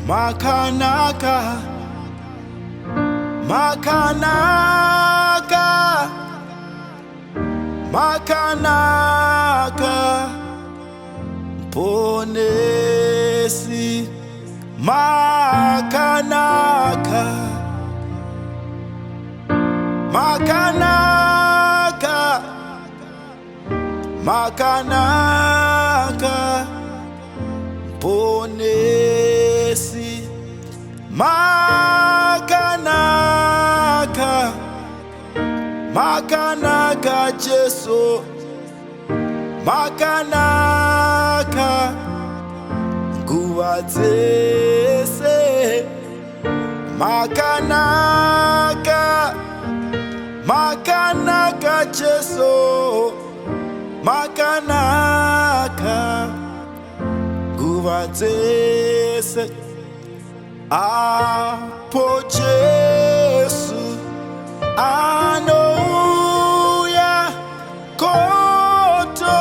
Makanaka, Makanaka, Makanaka, Ponesi, Makanaka, Makanaka, Makanaka, Ponesi, Makanaka, Makanaka, Jesu, Makanaka, Nguwazese, Makanaka, Makanaka, Jesu, Makanaka, Nguwazese, Apo Jesu, Anouya kotora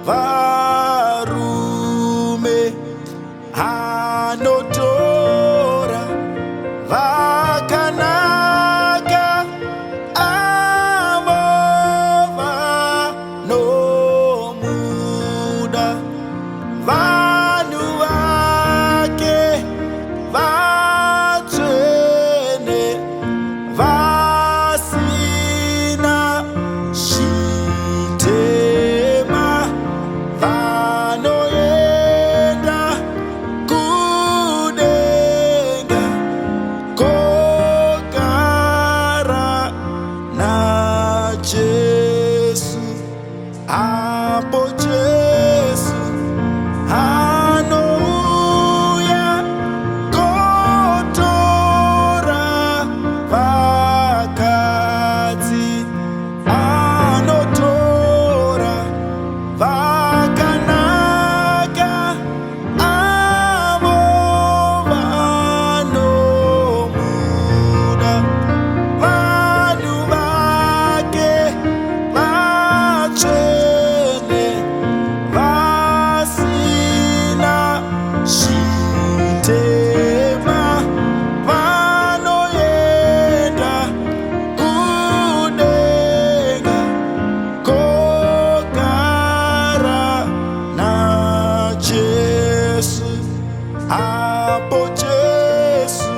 varume, anotora vakanaka, avo vanomuda, vanhu vake vatsvene, vasina chitema, vanoenda kudenga kogara naJesu. Apo Jesu anouya kotora vakadzi, anotora vakanaka, avo vanomuda, vanhu vake vatsvene, vasina chitema, vanoenda kudenga kogara naJesu. Apo Jesu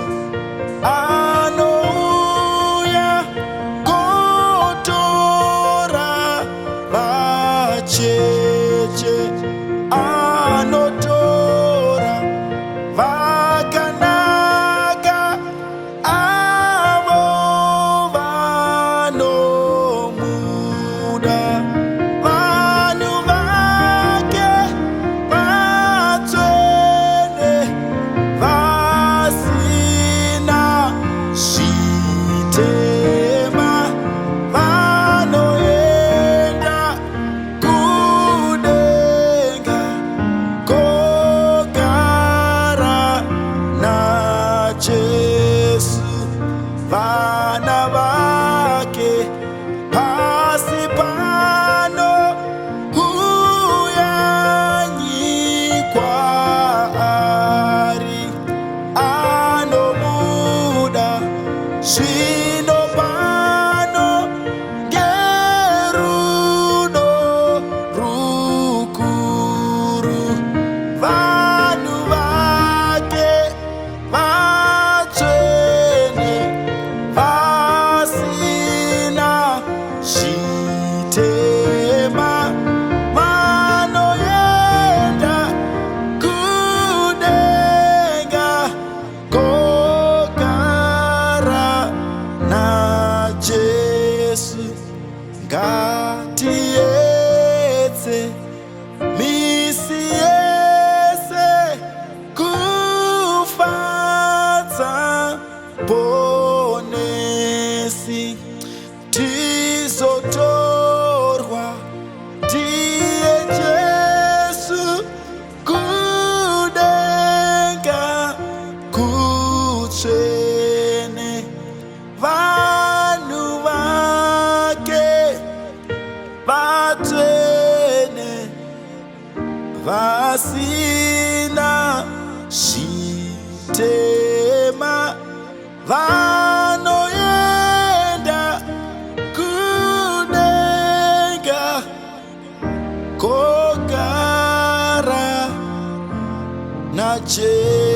anouya kotora vacheche, anotora vakanaka, avo vanomuda, vanhu vake vatsvene, vasina chitema, vanoenda kudenga kogara naJesu. Vana vake pasi pano kuyanyikwa ari, anomuda zvino pano ngerudo rukuru, vanhu vake vatsvene, vasina chitema, vanoenda kudenga kogara naJesu. Ngatiedze misi yese kufadza Ponesi, tizotorwa ndiye Jesu kudenga kutsvene, vanhu vake vatsvene, vasina Sitema vanoenda kudenga kogara na Jesu.